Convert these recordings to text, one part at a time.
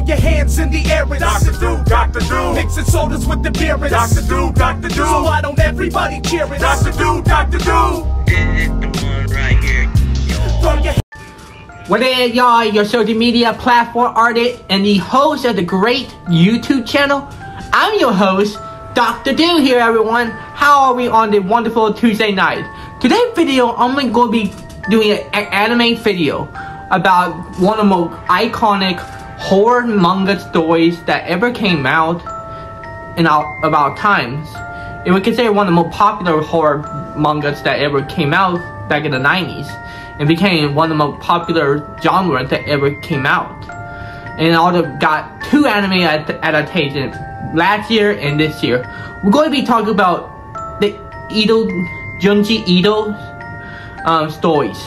your hands in the air, it's Dr. Do, Dr. Do. mixing sodas with the beer, it's Dr. Do, Dr. Do. So why don't everybody cheer it? Dr. Do, Dr. Do. This is the one right here. Throw your What is y'all, your social media platform artist and the host of the great YouTube channel? I'm your host, Dr. Do here, everyone. How are we on the wonderful Tuesday night? Today's video, I'm going to be doing an anime video about one of the most iconic horror manga stories that ever came out in about times. It was considered one of the most popular horror mangas that ever came out back in the 90s. It became one of the most popular genres that ever came out. And it also got 2 anime adaptations last year and this year. We're going to be talking about the Junji Ito's stories.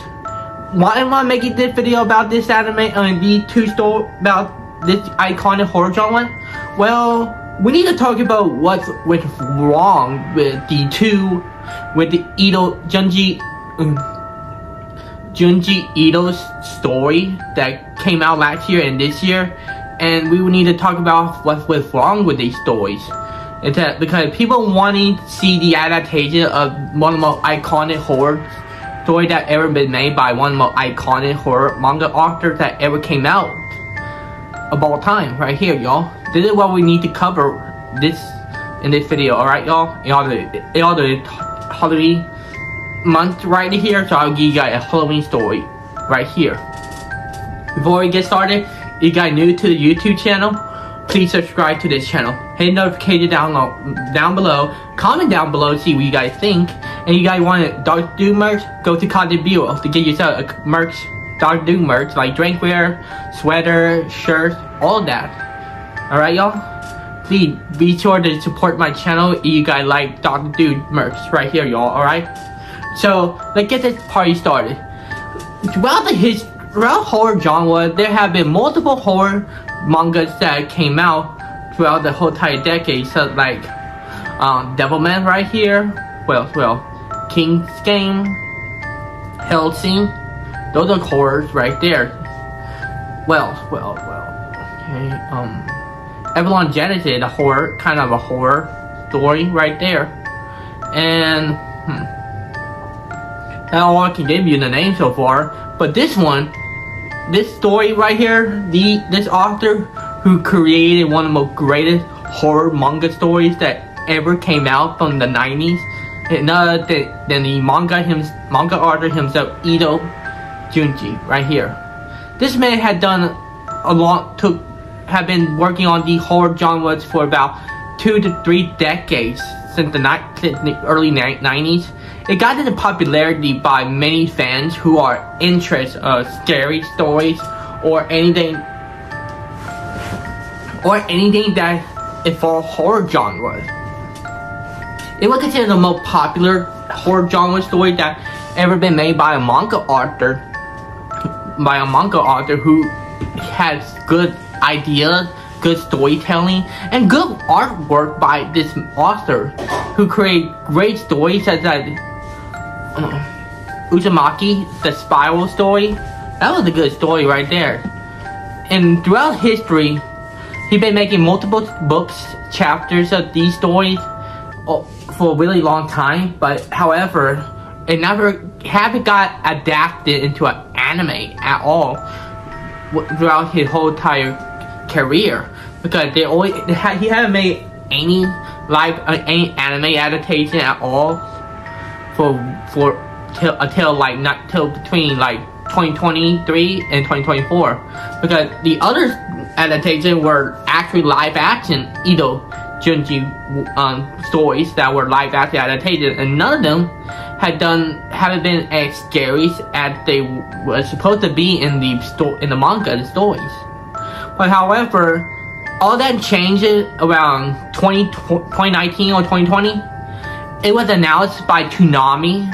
Why am I making this video about this anime and these 2 stories about this iconic horror genre? Well, we need to talk about what's wrong with the Junji Ito's story that came out last year and this year, and we need to talk about what's wrong with these stories. It's that because people wanting to see the adaptation of one of the most iconic horror story that ever been made by one of the most iconic horror manga authors that ever came out of all time, right here, y'all. This is what we need to cover in this video, alright, y'all? In all the Halloween month right here, so I'll give you guys a Halloween story right here. Before we get started, if you guys new to the YouTube channel, please subscribe to this channel. Hit notification down below. Comment down below to see what you guys think. And you guys want a Dr. Do merch, go to Content Bureau to get yourself a merch, Dr. Do merch, like drinkware, sweater, shirts, all that. Alright, y'all? Please be sure to support my channel if you guys like Dr. Do merch right here, y'all, alright? So, let's get this party started. Throughout horror genre, there have been multiple horror mangas that came out throughout the whole entire decade, so like Devilman right here, well, King's Game, Hellsing, those are horrors right there. Okay, Evelyn Genesis, a horror, kind of a horror story right there, and that's all I can give you the name so far. But this story right here, this author who created one of the most greatest horror manga stories that ever came out from the 90s, none other than the manga author himself, Ito Junji, right here. This man had been working on the horror genres for about 2 to 3 decades since the early 90s. It got into popularity by many fans who are interested in scary stories or anything that involves horror genres. It was considered the most popular horror genre story that ever been made by a manga author who has good ideas, good storytelling, and good artwork by this author who created great stories such as Uzumaki, the Spiral story. That was a good story right there. And throughout history, he's been making multiple books, chapters of these stories for a really long time, but however, it haven't got adapted into an anime at all throughout his whole entire career, because he haven't made any anime adaptation at all until between like 2023 and 2024, because the other adaptations were actually live action Ito Junji stories that were live action adaptations, and none of them haven't been as scary as they were supposed to be in the manga stories. But however, all that changes around 2019 or 2020. It was announced by Toonami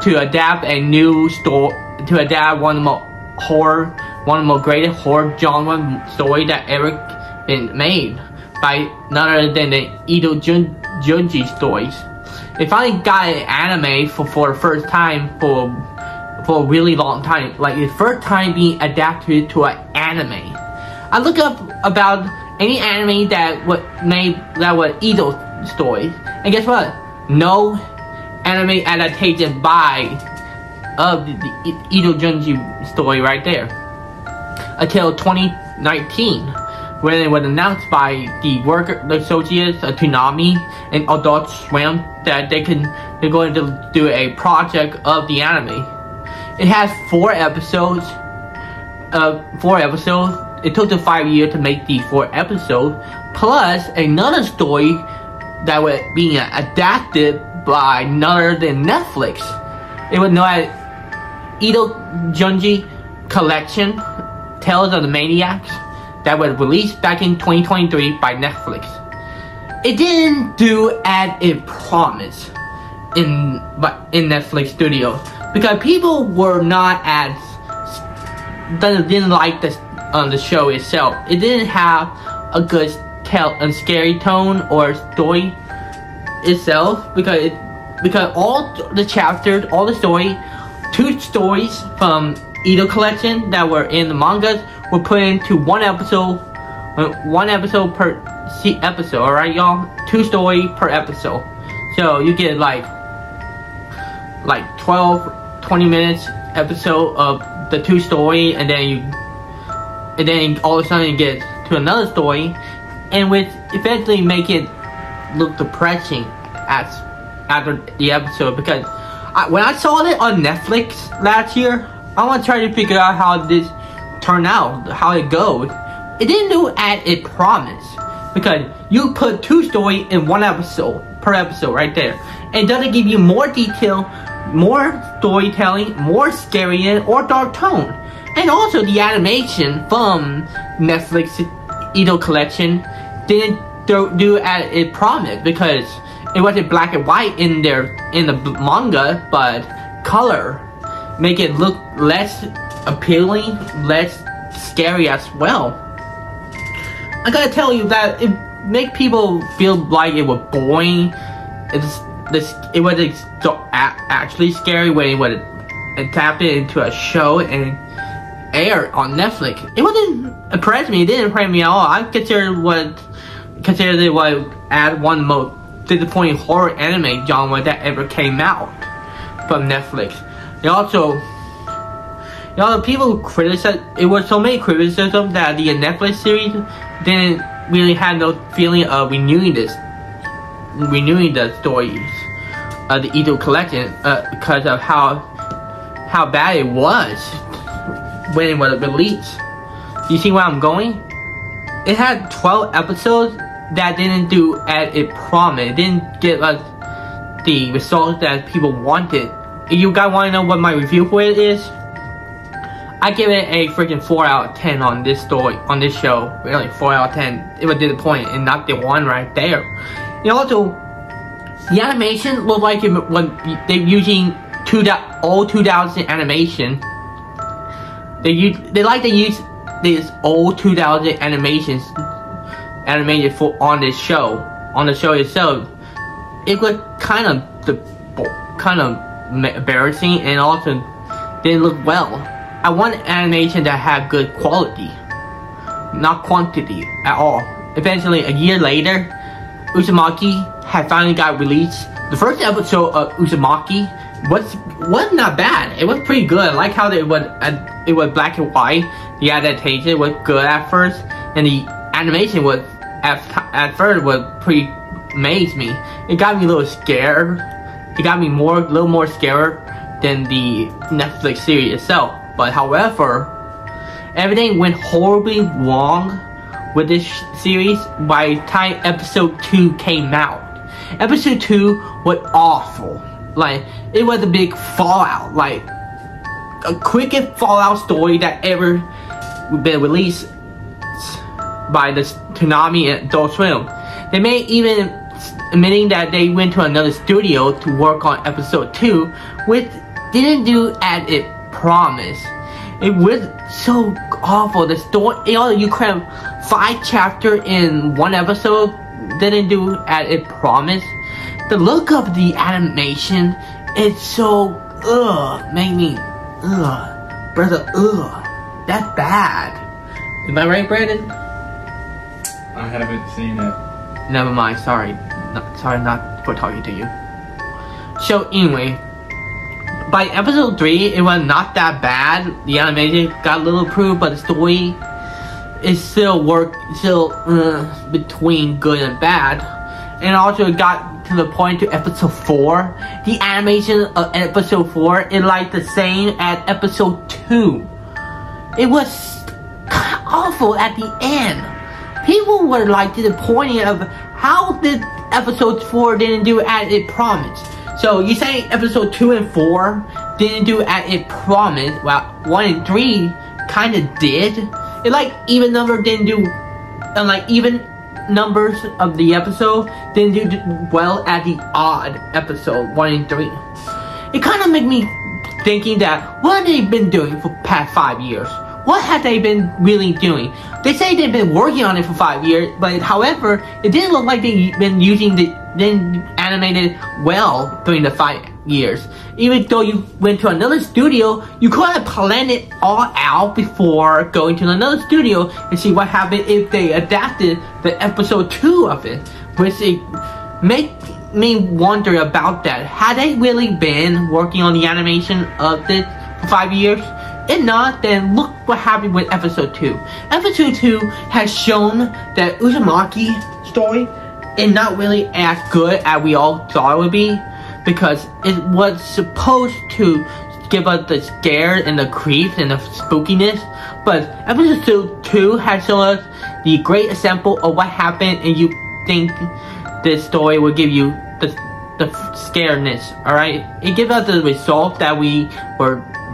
to adapt a new story, to adapt one of the most greatest horror genre story that ever been made by none other than the Ito Junji stories. It finally got an anime for the first time for a really long time, like the first time being adapted to an anime. I look up about any anime that was Edo story. And guess what? No anime adaptation of the Edo Junji story right there. Until 2019, when it was announced by the associates of Toonami and Adult Swim that they're going to do a project of the anime. It has 4 episodes. It took them 5 years to make the 4 episodes, plus another story that was being adapted by none other than Netflix. It was known as Edo Junji Collection, Tales of the Maniacs, that was released back in 2023 by Netflix. It didn't do as it promised in Netflix Studios, because people were not didn't like the show itself. It didn't have a good scary tone or story itself, because all the chapters, all the story, 2 stories from Edo Collection that were in the mangas were put into 1 episode per episode. All right, y'all, 2 stories per episode. So you get like 12-20 minutes episode of the 2 story, and then all of a sudden you get to another story, and which eventually make it look depressing after the episode. Because when I saw it on Netflix last year, I want to try to figure out how this turned out, how it goes. It didn't do as it promised, because you put 2 stories in 1 episode per episode right there, and doesn't give you more detail, more storytelling, more scary or dark tone. And also the animation from Netflix Edo Collection didn't do as it promised, because it wasn't black and white in the manga, but color, make it look less appealing, less scary as well. I gotta tell you that it make people feel like it was boring. It wasn't actually scary when it was adapted into a show and aired on Netflix. It wasn't impress me. It didn't impress me at all. I considered it was at one of the most disappointing horror anime genre that ever came out from Netflix. And also, people criticize. It was so many criticisms that the Netflix series didn't really have no feeling of renewing the stories of the Edo Collection, because of how bad it was when it was released. You see where I'm going? It had 12 episodes that didn't do as it promised. It didn't get us the results that people wanted. If you guys want to know what my review for it is, I give it a freaking 4 out of 10 on this show. Really, 4 out of 10. It was disappointing, and not the 1 right there. And also, the animation looked like it when they're using old 2000 animation. They like to use these old 2000 animations animated on this show. On the show itself, it was kind of embarrassing, and also didn't look well. I want animation that had good quality, not quantity at all. Eventually, a year later, Uzumaki had finally got released. The first episode of Uzumaki was not bad. It was pretty good. I like how it was black and white. The adaptation was good at first, and the animation was at first was pretty amazed me. It got me a little scared. It got me a little more scared than the Netflix series itself. But however, everything went horribly wrong with this series by the time episode 2 came out. Episode 2 was awful. Like, it was a big fallout, like a quickest fallout story that ever been released by the Toonami and Adult Swim. They may even admitting that they went to another studio to work on episode 2, which didn't do as it promised. It was so awful. The story, you cram 5 chapters in 1 episode, didn't do as it promised. The look of the animation is so make me brother, that's bad. Am I right, Brandon? I haven't seen it. Never mind. Sorry, not for talking to you. So anyway, by episode 3, it was not that bad. The animation got a little improved, but the story is still between good and bad. And also it got to the point to episode 4. The animation of episode 4 is like the same as episode 2. It was awful at the end. People were like disappointed of how did episode 4 didn't do as it promised. So you say episode 2 and 4 didn't do as it promised, while 1 and 3 kind of did. It like even number didn't do, like even numbers of the episode didn't do well at the odd episode 1 and 3. It kind of made me thinking that what have they been doing for past 5 years? What have they been really doing? They say they've been working on it for 5 years, but however, it didn't look like they've been animated well during the 5 years. Even though you went to another studio, you could have planned it all out before going to another studio and see what happened if they adapted the episode 2 of it. Which it made me wonder about that. Had they really been working on the animation of this for 5 years? If not, then look what happened with episode 2. Episode 2 has shown that Uzumaki story is not really as good as we all thought it would be, because it was supposed to give us the scare and the creeps and the spookiness, but episode 2 has shown us the great example of what happened, and you think this story will give you the scaredness, alright? It gives us the result that we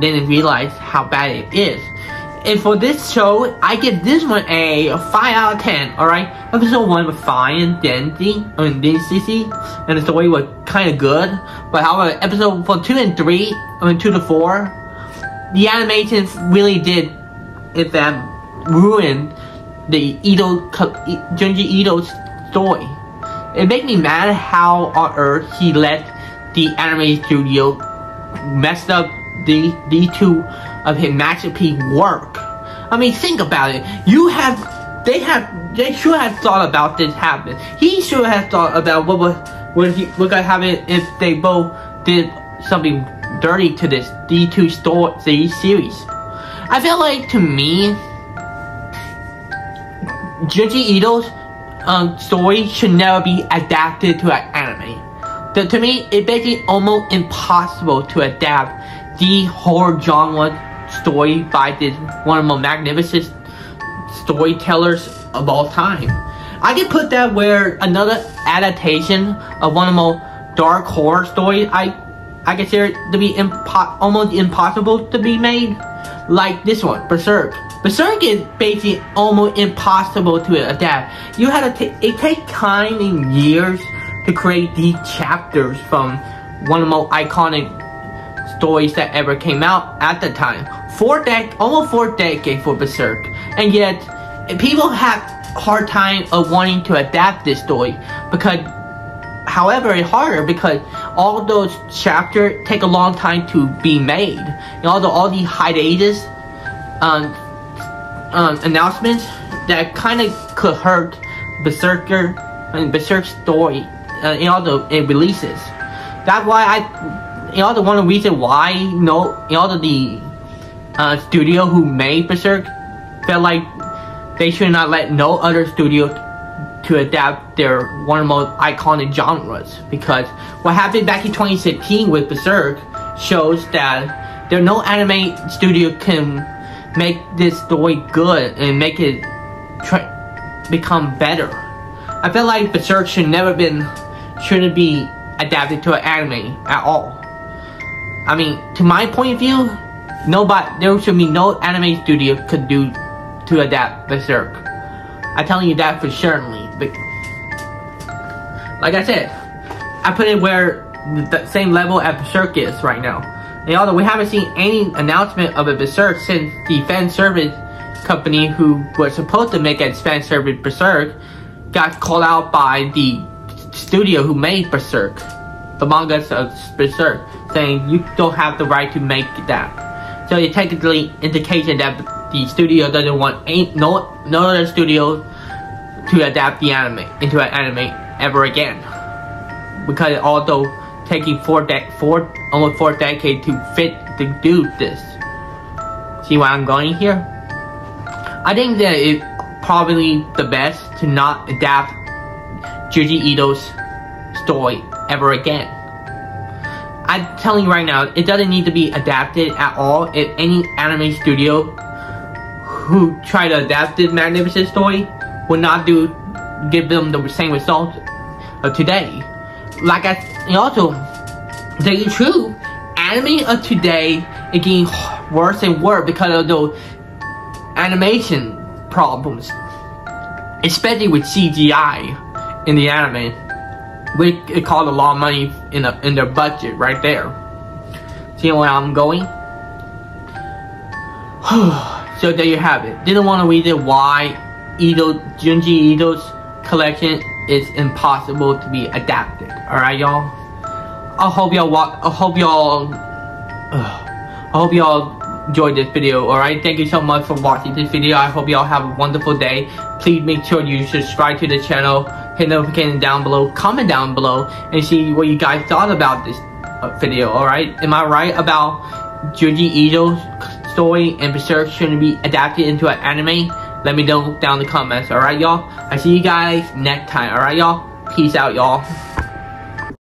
didn't realize how bad it is. And for this show, I give this one a 5 out of 10, alright? Episode 1 was fine and density, and the story was kind of good. But however, episode 2 and 3, 2 to 4, the animation really did, ruin the Junji Ito's story. It made me mad how on earth he let the anime studio mess up these two of his masterpiece work. I mean, think about it. They should have thought about this happen. He should have thought about what would happen if they both did something dirty to these two series. I feel like, to me, Junji Ito's story should never be adapted to an anime. To me, it's basically almost impossible to adapt the horror genre story by this one of the most magnificent storytellers of all time. I can put that where another adaptation of one of the most dark horror stories I consider it to be almost impossible to be made, like this one, Berserk. Berserk is basically almost impossible to adapt. You had to it takes time and years to create these chapters from one of the most iconic stories that ever came out at the time. Almost 4 decades for Berserk, and yet people have hard time of wanting to adapt this story because, however, it's harder because all of those chapters take a long time to be made. And all the hiatus announcements that kind of could hurt Berserk's story in all the releases. That's why one of the reasons why the studio who made Berserk felt like they should not let no other studio to adapt their one of the most iconic genres, because what happened back in 2016 with Berserk shows that there no anime studio can make this story good and make it become better. I feel like Berserk shouldn't be adapted to an anime at all. I mean, to my point of view, there should be no anime studio could do to adapt Berserk. I'm telling you that for certainly. But like I said, I put it where the same level as Berserk is right now. And although we haven't seen any announcement of a Berserk since the fan service company who was supposed to make a fan service Berserk got called out by the studio who made Berserk, the manga of Berserk, saying you don't have the right to make that. So it technically indication that the studio doesn't want no other studio to to adapt the anime into an anime ever again. Because although taking almost 4 decades to do this. See where I'm going here? I think that it's probably the best to not adapt Junji Ito's story ever again. I'm telling you right now, it doesn't need to be adapted at all. If any anime studio who try to adapt this magnificent story will not give them the same result of today. And also, to tell you the truth, anime of today is getting worse and worse because of those animation problems, especially with CGI in the anime, which it costs a lot of money in their budget right there. See where I'm going? So there you have it. Didn't want to read it why Junji Ito's collection is impossible to be adapted. Alright, y'all? I hope y'all enjoyed this video. Alright, thank you so much for watching this video. I hope y'all have a wonderful day. Please make sure you subscribe to the channel, hit notification down below, comment down below, and see what you guys thought about this video. Alright, am I right about Junji Ito's story and Berserk shouldn't be adapted into an anime? Let me know down in the comments. Alright, y'all? I see you guys next time. Alright, y'all? Peace out, y'all.